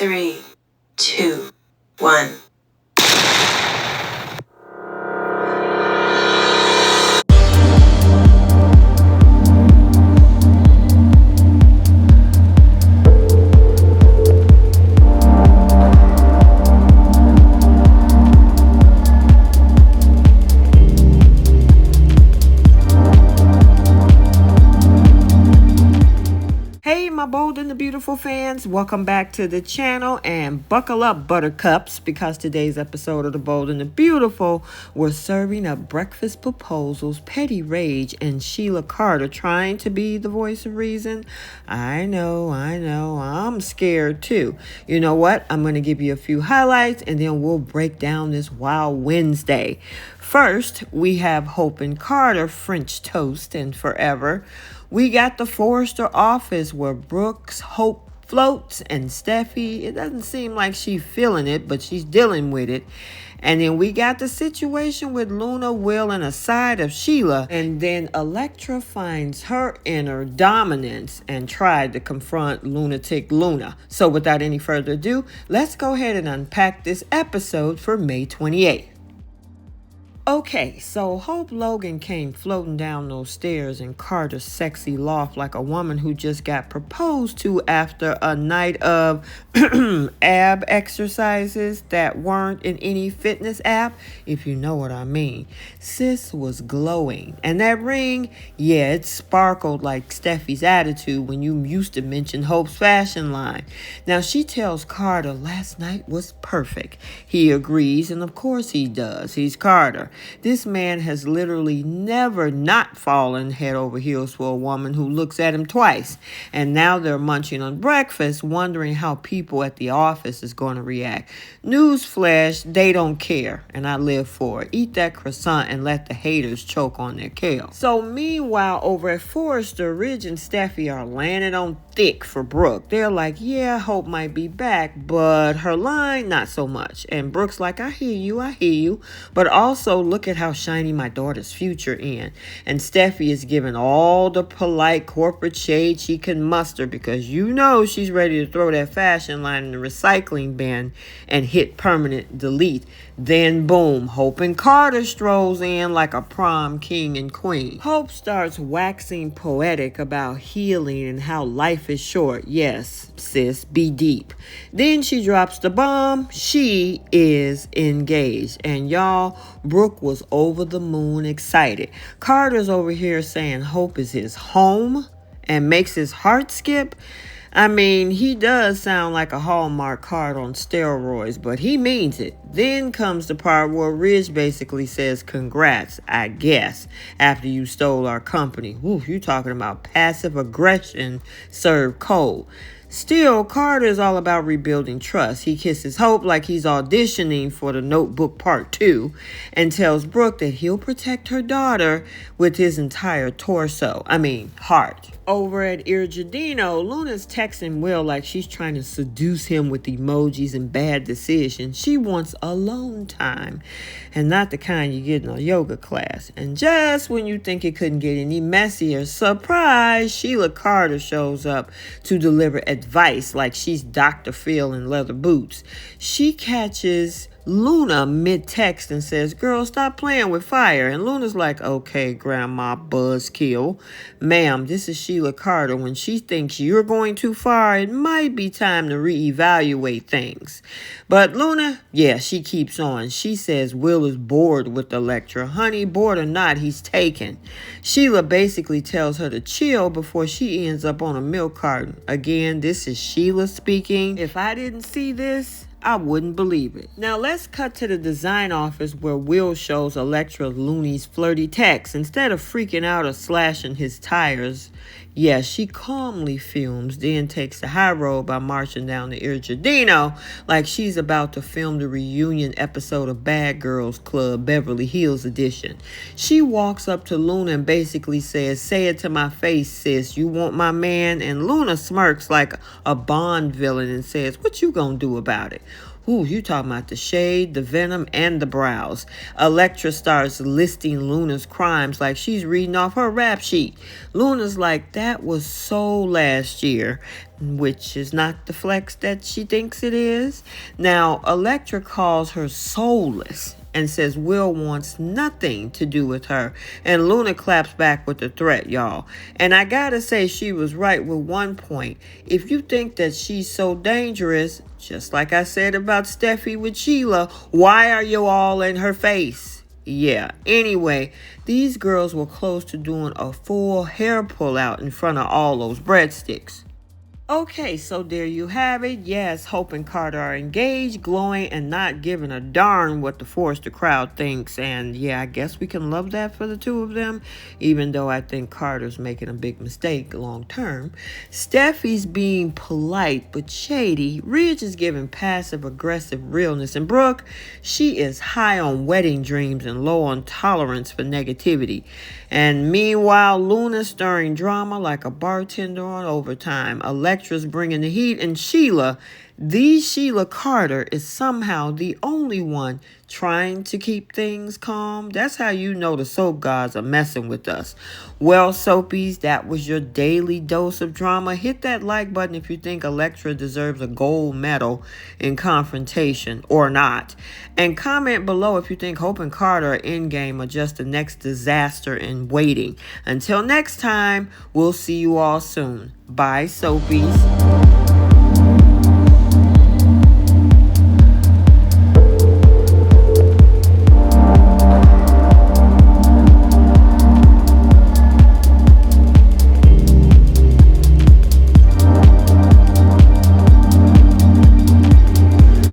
3, 2, 1. My bold and the beautiful fans, welcome back to the channel, and buckle up, buttercups, because today's episode of the Bold and the Beautiful, we're serving up breakfast proposals, petty rage, and Sheila Carter trying to be the voice of reason. I know, I'm scared too. You know what? I'm going to give you a few highlights and then we'll break down this Wild Wednesday. First, we have Hope and Carter, French toast and forever. We got the Forrester office where Brooks, Hope floats, and Steffi, it doesn't seem like she's feeling it, but she's dealing with it. And then we got the situation with Luna, Will, and a side of Sheila. And then Electra finds her inner dominance and tried to confront lunatic Luna. So without any further ado, let's go ahead and unpack this episode for May 28th. Okay, so Hope Logan came floating down those stairs in Carter's sexy loft like a woman who just got proposed to after a night of ab exercises that weren't in any fitness app, if you know what I mean. Sis was glowing. And that ring, yeah, it sparkled like Steffi's attitude when you used to mention Hope's fashion line. Now, she tells Carter last night was perfect. He agrees, and of course he does. He's Carter. This man has literally never not fallen head over heels for a woman who looks at him twice. And now they're munching on breakfast, wondering how people at the office is going to react. Newsflash, they don't care, and I live for it. Eat that croissant and let the haters choke on their kale. So meanwhile, over at Forrester, Ridge and Steffi are landing on thick for Brooke. They're like, yeah, Hope might be back, but her line, not so much. And Brooke's like, I hear you, but also look at how shiny my daughter's future in. And Steffi is giving all the polite corporate shade she can muster because you know she's ready to throw that fashion line in the recycling bin and hit permanent delete. Then boom, Hope and Carter strolls in like a prom king and queen. Hope starts waxing poetic about healing and how life is short. Yes, sis, be deep. Then she drops the bomb. She is engaged. And y'all, Brooke was over the moon excited. Carter's over here saying Hope is his home and makes his heart skip. I mean, he does sound like a Hallmark card on steroids, but he means it. Then comes the part where Ridge basically says, congrats, I guess, after you stole our company. Woo, you talking about passive aggression served cold. Still, Carter is all about rebuilding trust. He kisses Hope like he's auditioning for the Notebook Part 2 and tells Brooke that he'll protect her daughter with his entire heart. Over at Irgidino, Luna's texting Will like she's trying to seduce him with emojis and bad decisions. She wants alone time and not the kind you get in a yoga class. And just when you think it couldn't get any messier, surprise, Sheila Carter shows up to deliver advice like she's Dr. Phil in leather boots. She catches Luna mid-text and says, girl, stop playing with fire. And Luna's like, okay, grandma buzzkill. Ma'am, this is Sheila Carter. When she thinks you're going too far, it might be time to reevaluate things. But Luna, yeah, she keeps on. She says Will is bored with Electra. Honey, bored or not, he's taken. Sheila basically tells her to chill before she ends up on a milk carton. Again, this is Sheila speaking. If I didn't see this, I wouldn't believe it. Now let's cut to the design office where Will shows Electra Looney's flirty text. Instead of freaking out or slashing his tires, yeah, she calmly fumes, then takes the high road by marching down to Irgidino like she's about to film the reunion episode of Bad Girls Club Beverly Hills edition. She walks up to Luna and basically says, say it to my face, sis, you want my man? And Luna smirks like a Bond villain and says, what you gonna do about it? Ooh, you talking about the shade, the venom, and the brows. Electra starts listing Luna's crimes like she's reading off her rap sheet. Luna's like, that was so last year, which is not the flex that she thinks it is. Now, Electra calls her soulless and says Will wants nothing to do with her. And Luna claps back with the threat, y'all. And I gotta say, she was right with one point. If you think that she's so dangerous, just like I said about Steffi with Sheila, why are you all in her face? Yeah, anyway, these girls were close to doing a full hair pull out in front of all those breadsticks. Okay, so there you have it. Yes, Hope and Carter are engaged, glowing, and not giving a darn what the Forrester crowd thinks. And yeah, I guess we can love that for the two of them, even though I think Carter's making a big mistake long term. Steffi's being polite but shady. Ridge is giving passive aggressive realness. And Brooke, she is high on wedding dreams and low on tolerance for negativity. And meanwhile, Luna's stirring drama like a bartender on overtime. Electra's bringing the heat, and Sheila, the Sheila Carter, is somehow the only one trying to keep things calm. That's how you know the soap gods are messing with us. Well, soapies, that was your daily dose of drama. Hit that like button if you think Electra deserves a gold medal in confrontation or not. And comment below if you think Hope and Carter Endgame are just the next disaster in waiting. Until next time, we'll see you all soon. Bye, soapies.